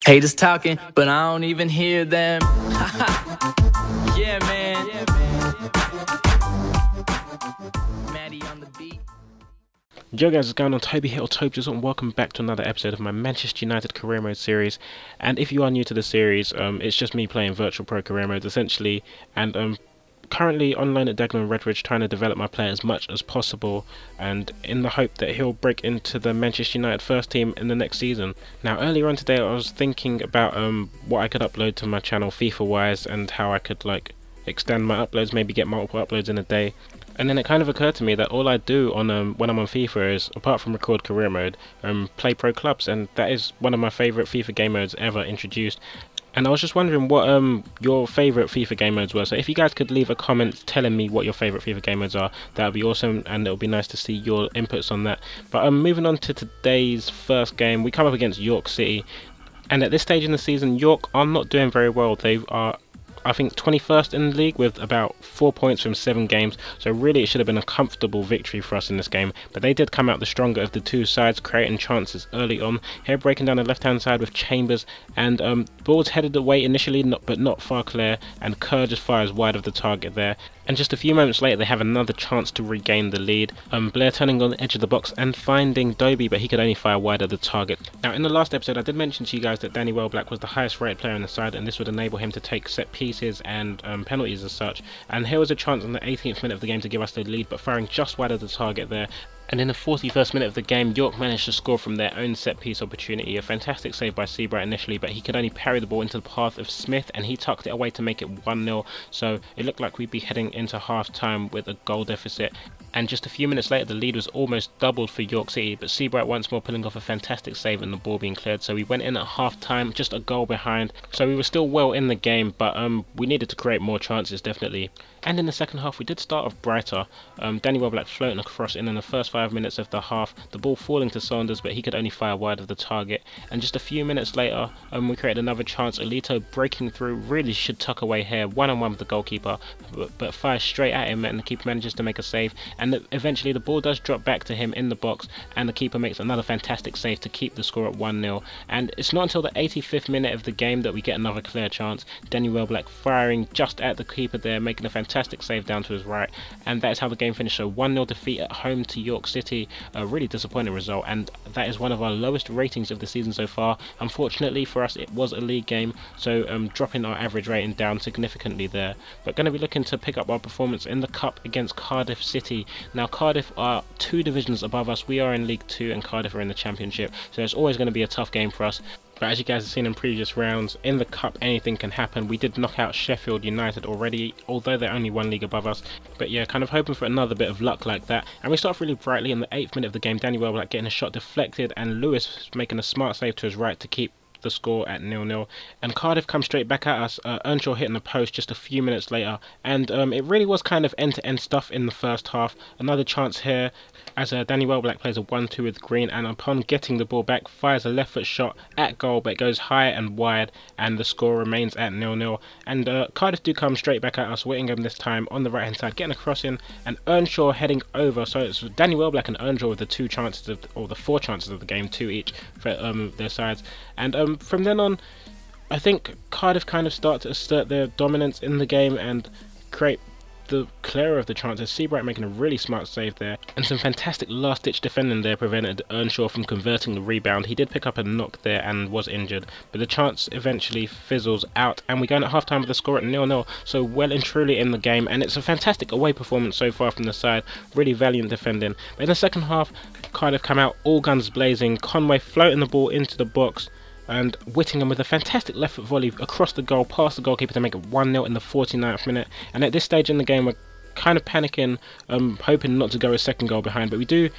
Haters talking, but I don't even hear them. Yeah, man. Maddie on the beat. Yo guys, what's going on? Toby here, or TBJZL, and welcome back to another episode of my Manchester United Career Mode series. And if you are new to the series, it's just me playing Virtual Pro Career Mode essentially, and currently online at Dagenham Redbridge trying to develop my player as much as possible, and in the hope that he'll break into the Manchester United first team in the next season. Now earlier on today I was thinking about what I could upload to my channel FIFA wise, and how I could like extend my uploads, maybe get multiple uploads in a day. And then it kind of occurred to me that all I do on when I'm on FIFA is, apart from record career mode, play pro clubs, and that is one of my favourite FIFA game modes ever introduced. And I was just wondering what your favourite FIFA game modes were. So if you guys could leave a comment telling me what your favourite FIFA game modes are, that would be awesome, and it would be nice to see your inputs on that. But moving on to today's first game, we come up against York City, and at this stage in the season, York are not doing very well. They are, I think, 21st in the league with about 4 points from 7 games, so really it should have been a comfortable victory for us in this game, but they did come out the stronger of the two sides, creating chances early on. Here breaking down the left hand side with Chambers, and balls headed away initially, but not far clear, and Kerr just fires wide of the target there. And just a few moments later they have another chance to regain the lead. Blair turning on the edge of the box and finding Dobie, but he could only fire wide of the target. Now in the last episode I did mention to you guys that Danny Welblack was the highest rated player on the side, and this would enable him to take set pieces and penalties as such. And here was a chance in the 18th minute of the game to give us the lead, but firing just wide of the target there. And in the 41st minute of the game, York managed to score from their own set-piece opportunity. A fantastic save by Seabright initially, but he could only parry the ball into the path of Smith, and he tucked it away to make it 1-0. So it looked like we'd be heading into half-time with a goal deficit. And just a few minutes later, the lead was almost doubled for York City, but Seabright once more pulling off a fantastic save and the ball being cleared. So we went in at half-time, just a goal behind. So we were still well in the game, but we needed to create more chances, definitely. And in the second half, we did start off brighter. Danny Welblack floating across in the first 5 minutes of the half, the ball falling to Saunders, but he could only fire wide of the target. And just a few minutes later, we created another chance. Alito breaking through, really should tuck away here, one-on-one with the goalkeeper, but fires straight at him, and the keeper manages to make a save. And eventually the ball does drop back to him in the box, and the keeper makes another fantastic save to keep the score at 1-0. And it's not until the 85th minute of the game that we get another clear chance. Danny Welblack firing just at the keeper there, making a fantastic save down to his right, and that is how the game finished. So 1-0 defeat at home to York City, a really disappointing result, and that is one of our lowest ratings of the season so far. Unfortunately for us, it was a league game, so dropping our average rating down significantly there. But going to be looking to pick up our performance in the Cup against Cardiff City. Now Cardiff are 2 divisions above us. We are in League 2 and Cardiff are in the Championship, so it's always going to be a tough game for us. But as you guys have seen in previous rounds, in the Cup anything can happen. We did knock out Sheffield United already, although they're only 1 league above us. But yeah, kind of hoping for another bit of luck like that. And we start off really brightly in the 8th minute of the game. Danny Welblack getting a shot deflected, and Lewis making a smart save to his right to keep the score at 0-0. And Cardiff come straight back at us, Earnshaw hitting the post just a few minutes later, and it really was kind of end-to-end stuff in the first half. Another chance here as Danny Welblack plays a 1-2 with Green, and upon getting the ball back fires a left foot shot at goal, but it goes high and wide, and the score remains at 0-0. And Cardiff do come straight back at us. Whittingham this time on the right hand side getting a cross in, and Earnshaw heading over. So it's Danny Welblack and Earnshaw with the 2 chances of, or the 4 chances of the game, 2 each for their sides. And from then on, I think Cardiff kind of start to assert their dominance in the game and create the clearer of the chances. Seabright making a really smart save there, and some fantastic last-ditch defending there prevented Earnshaw from converting the rebound. He did pick up a knock there and was injured, but the chance eventually fizzles out, and we go in at half-time with the score at 0-0, so well and truly in the game. And it's a fantastic away performance so far from the side, really valiant defending. But in the second half, Cardiff come out all guns blazing, Conway floating the ball into the box, and Whittingham with a fantastic left foot volley across the goal past the goalkeeper to make it 1-0 in the 49th minute. And at this stage in the game we're kind of panicking, hoping not to go a second goal behind, but we do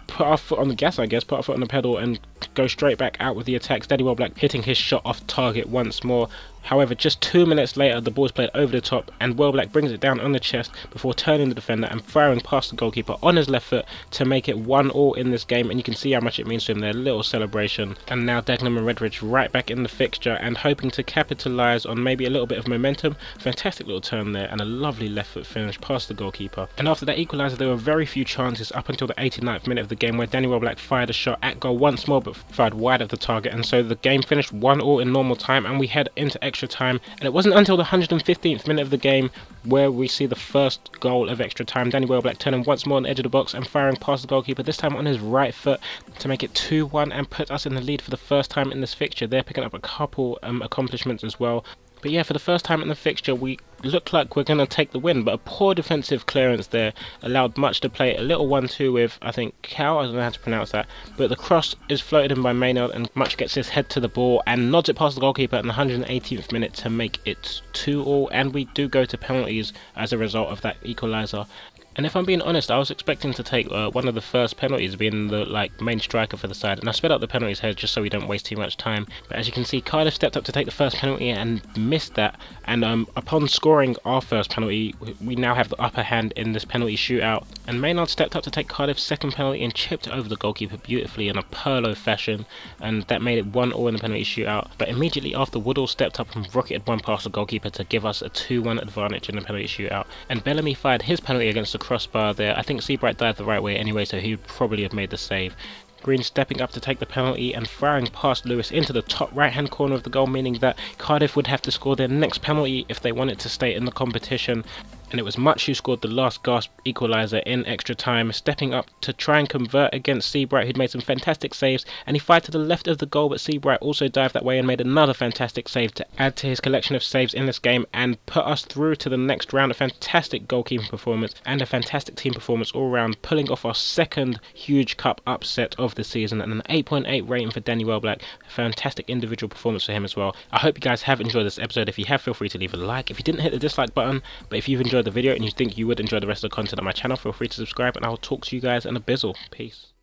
put our foot on the gas, I guess, put our foot on the pedal and go straight back out with the attacks. Danny Welblack hitting his shot off target once more. However, just 2 minutes later, the ball is played over the top, and Welblack brings it down on the chest before turning the defender and firing past the goalkeeper on his left foot to make it 1-1 in this game. And you can see how much it means to him there, little celebration. And now Dagenham and Redbridge right back in the fixture and hoping to capitalise on maybe a little bit of momentum. Fantastic little turn there and a lovely left foot finish past the goalkeeper. And after that equaliser, there were very few chances up until the 89th minute of the game, where Danny Welblack fired a shot at goal once more, but but fired wide of the target, and so the game finished 1-1 in normal time, and we head into extra time. And it wasn't until the 115th minute of the game where we see the first goal of extra time. Danny Welblack turning once more on the edge of the box and firing past the goalkeeper, this time on his right foot, to make it 2-1 and put us in the lead for the first time in this fixture. They're picking up a couple accomplishments as well. But yeah, for the first time in the fixture, we look like we're going to take the win, but a poor defensive clearance there allowed Much to play a little 1-2 with, I think, Cow, I don't know how to pronounce that, but the cross is floated in by Maynard, and Much gets his head to the ball and nods it past the goalkeeper in the 118th minute to make it 2-2, and we do go to penalties as a result of that equaliser. And if I'm being honest, I was expecting to take one of the first penalties, being the main striker for the side, and I sped up the penalties here just so we don't waste too much time. But as you can see, Cardiff stepped up to take the first penalty and missed that, and upon scoring our first penalty, we now have the upper hand in this penalty shootout. And Maynard stepped up to take Cardiff's second penalty and chipped over the goalkeeper beautifully in a Pirlo fashion, and that made it 1-1 in the penalty shootout. But immediately after, Woodall stepped up and rocketed one past the goalkeeper to give us a 2-1 advantage in the penalty shootout. And Bellamy fired his penalty against the crossbar there. I think Seabright dived the right way anyway, so he would probably have made the save. Green stepping up to take the penalty and firing past Lewis into the top right hand corner of the goal, meaning that Cardiff would have to score their next penalty if they wanted to stay in the competition. And it was Much who scored the last gasp equaliser in extra time, stepping up to try and convert against Seabright, who'd made some fantastic saves, and he fired to the left of the goal, but Seabright also dived that way and made another fantastic save to add to his collection of saves in this game and put us through to the next round. A fantastic goalkeeping performance and a fantastic team performance all round, pulling off our second huge cup upset of the season, and an 8.8 rating for Danny Welblack. A fantastic individual performance for him as well. I hope you guys have enjoyed this episode. If you have, feel free to leave a like. If you didn't, hit the dislike button, but if you've enjoyed the video and you think you would enjoy the rest of the content on my channel, feel free to subscribe, and I'll talk to you guys in a bizzle. Peace.